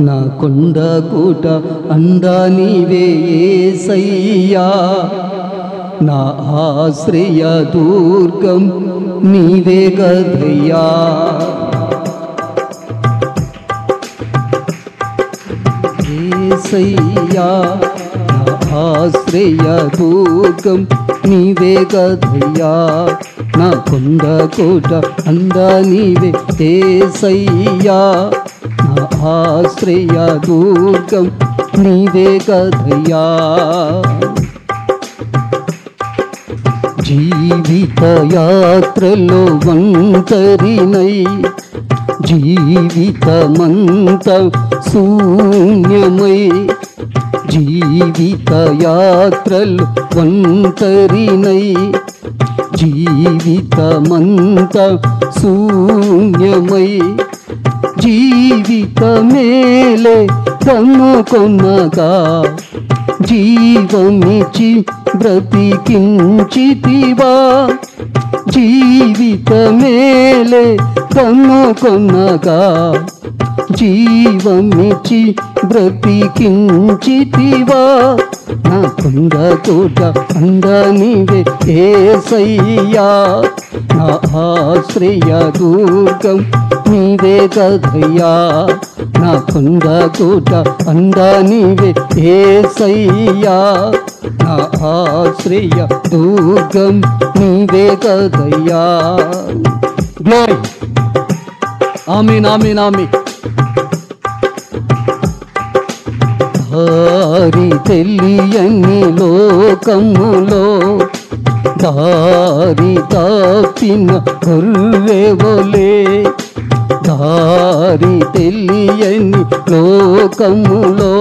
నా కొండ కోట అండా నీవే యేసయ్యా, నా ఆశ్రయ దుర్గం నీవే గదయ్యా. యేసయ్యా నా ఆశ్రయ దుర్గం నీవే గదయ్యా, నా కొండ కోట అండా నీవే యేసయ్యా, నా ఆశ్రయ దుర్గం నీవే గదయ్యా. జీవిత యాత్రలో ఒంటరినై జీవితమంత శూన్యమై, జీవిత యాత్రలో ఒంటరినై జీవితమంత శూన్యమై, జీవితమేలే కనుకొనగా జీవమిచి బ్రతికించితివా, జీవితమేలే కనుకొనగా జీవమిచి బ్రతికించితివా. నా కొండ కోట అండా నీవే యేసయ్యా, నా ఆశ్రయ దుర్గం నీవే గదయ్యా, నా కొండ కోట అండా నీవే యేసయ్యా, నా ఆశ్రయ దుర్గం నీవే గదయ్యా. గ్లోరీ. ఆమేన్ ఆమేన్ ఆమేన్. దారి తెలియని లోకములో దారి తప్పిన గొర్రెవలే, దారి తెలియని లోకములో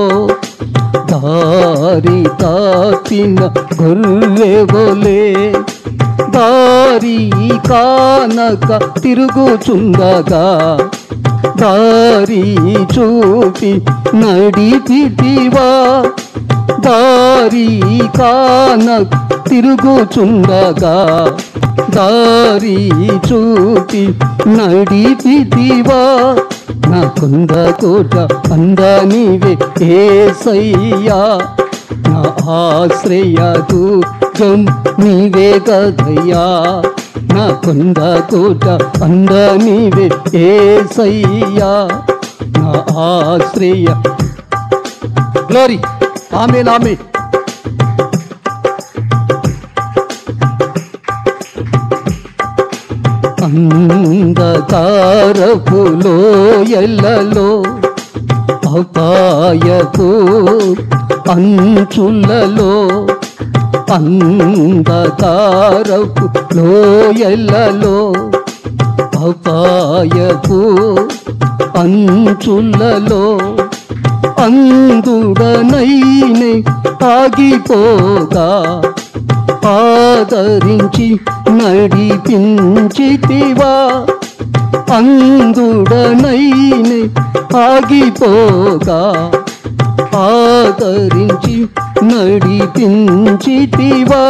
దారి తప్పిన గొర్రెవలే, దారి కానక తిరుగుచుండగా దారి చూపి నడిపితివా, దారి కానక తిరుగుచుండగా దారి చూపి నడిపితివా. నా కొండ కోట అండా నీవే యేసయ్యా, నా ఆశ్రయ దుర్గం నీవే గదయ్యా, నా కొండ కోట అండా నీవే యేసయ్యా, నా ఆశ్రయ. గ్లోరీ. ఆమేన్ ఆమేన్. అంధకారపు లోయలలో అపాయపు అంచులలో, అంధకారపు లోయలలో అపాయపు అంచులలో అందుడనైనే ఆగిపోగా ఆదరించి నడిపించితివా, అందుడనైనే ఆగిపోగా ఆదరించి నడిపించితివా.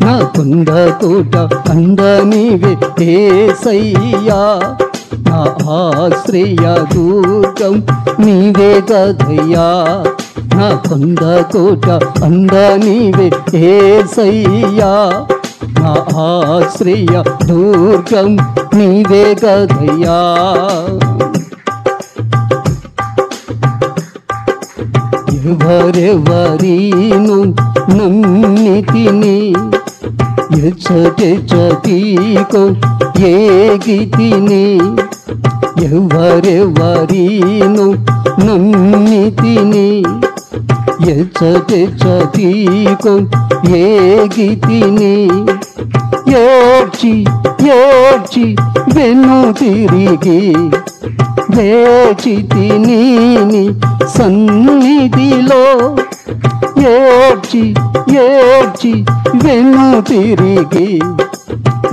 నా కొండ కోట అండా నీవే యేసయ్యా, నా ఆశ్రయ దుర్గం నీవే గదయ్యా, నా కొండ కోట అండా నీవే యేసయ్యా, నా ఆశ్రయ దుర్గం నీవే గదయ్యా. ఎవరెవరిను నమ్మితిని ఎచ్చటెచ్చటికో ఏగితిని, ఎవరెవరిను నమ్మితిని ఎచ్చటెచ్చటికో ఏగితిని, ఏడ్చి ఏడ్చి వెన్ను తిరిగి వేచితిని సన్నిధిలో, ఏడ్చి ఏడ్చి వెన్ను తిరిగి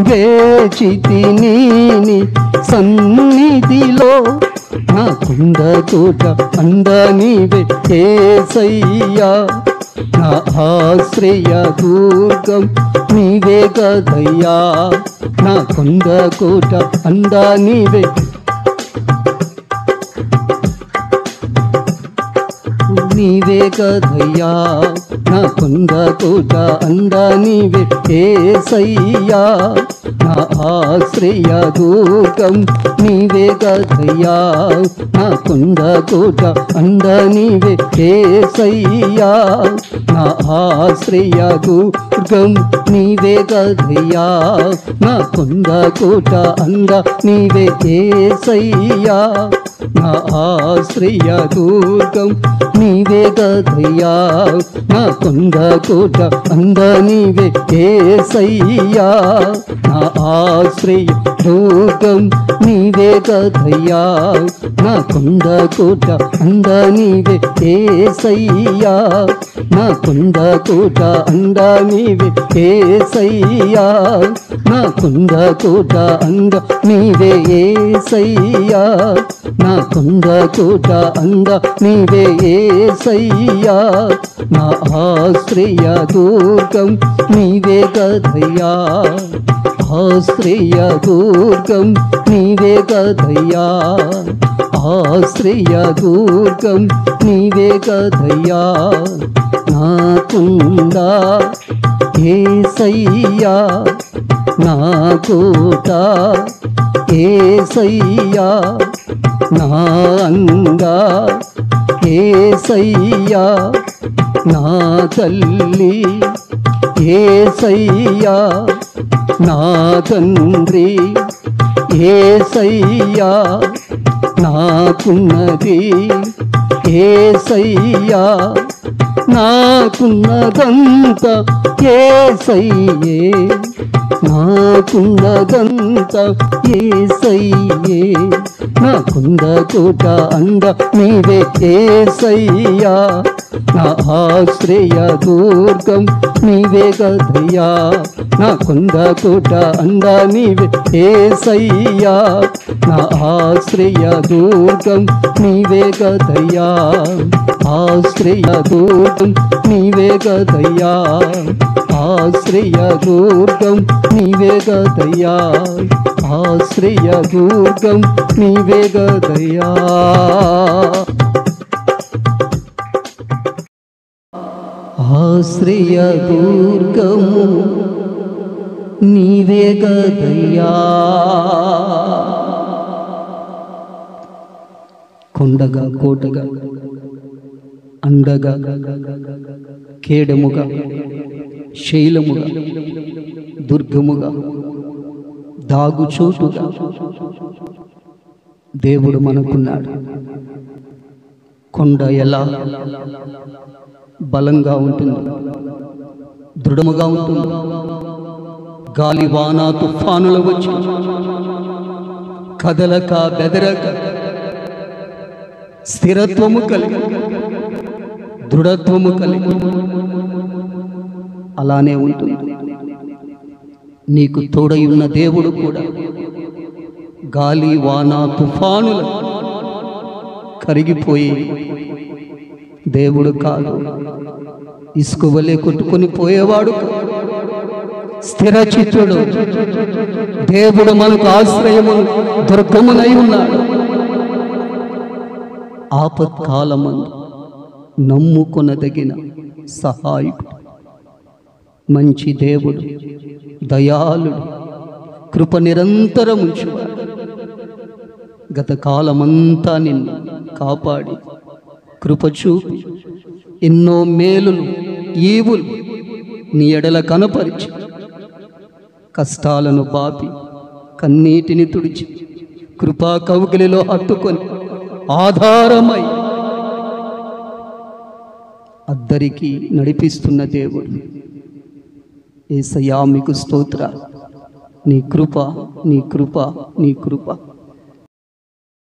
వేచితిని సన్నిధిలో. నా కొండ కోట అండా నీవే యేసయ్యా, నా ఆశ్రయ దుర్గం నీవే గదయ్యా, నా కొండ కోట అండా నీవే. నీవే కదయ్యా, నా కొండ కోట అండ నీవే యేసయ్యా, నా ఆశ్రయ దుర్గం నీవే కదయ్యా, నా కొండ కోట అండ నీవే యేసయ్యా, నా ఆశ్రయ దుర్గం నీవే కదయ్యా, నా కొండ కోట అండ నీవే యేసయ్యా, నా ఆశ్రయ దుర్గం నీవే కదయ్యా, నా కొండ కోట అండ నీవే యేసయ్యా, నా ఆశ్రయ దుర్గం నీవే కదయ్యా, నా కొండ కోట అండ నీవే యేసయ్యా, నా కొండ కోట అండ నీవే యేసయ్యా, నా కొండ కోట అండ నీవే యేసయ్యా, నా కొండ కోట అండ నీవే యేసయ్యా, నా ఆశ్రయ దుర్గం నీవే కదయ్యా, ఆశ్రయ దుర్గం నీవే కదయ్యా, ఆశ్రయ దుర్గం నీవే కదయ్యా, నా కొండ యేసయ్యా, నా కోట యేసయ్యా, నా అండ యేసయ్యా, నా తల్లి యేసయ్యా, నా తండ్రి యేసయ్యా, నాకున్నది యేసయ్యా, నాకున్నదంతా యేసయ్యే, నాకున్నదంతా యేసయ్యే, నా కొండ కోట అండ నీవే యేసయ్యా, నా ఆశ్రయ దుర్గం నీవే కదయ్యా, నా కొండ కోట అండ నీవే యేసయ్యా, నా ఆశ్రయ దుర్గం నీవే కదయ్యా, ఆశ్రయ దుర్గం నీవే కదయ్యా, ఆశ్రయ దుర్గం నీవే కదయ్యా, ఆశ్రయ దుర్గం నీవే కదయ్యా. ఆశ్రయ దుర్గము నీవే కదయ్యా, కొండగా కోటగా అండగా కేడముగా శైలముగా దుర్గముగా దాగుచోటుగా దేవుడు మనకున్నాడు. కొండ ఎలా బలంగా ఉంటుంది, దృఢముగా ఉంటుంది, గాలి వాన తుఫానులు వచ్చి కదలక బెదరక స్థిరత్వము కలిగి దృఢత్వము కలిగి అలానే ఉంటుంది. నీకు తోడై ఉన్న దేవుడు కూడా గాలి వాన తుఫానులు కరిగిపోయి దేవుడు కాదు, ఇసుక వలె కొట్టుకొని పోయేవాడు, స్థిరచిత్తుడు దేవుడు మనకు ఆశ్రయము దుర్గమునై ఉన్నాడు. ఆపత్కాలమందు నమ్ముకొనదగిన సహాయకుడు, మంచి దేవుడు, దయాళుడు, కృప నిరంతరముంచువాడు. గత కాలమంతా నిన్ను కాపాడి కృప చూపి ఎన్నో మేలులు ఈవులు నీ ఎడల కనపరిచి కష్టాలను బాపి కన్నీటిని తుడిచి కృపా కౌగిలిలో హత్తుకొని ఆధారమై అద్దరికి నడిపిస్తున్న దేవుడు యేసయ్యా, మీకు స్తోత్ర. నీ కృప, నీ కృప, నీ కృప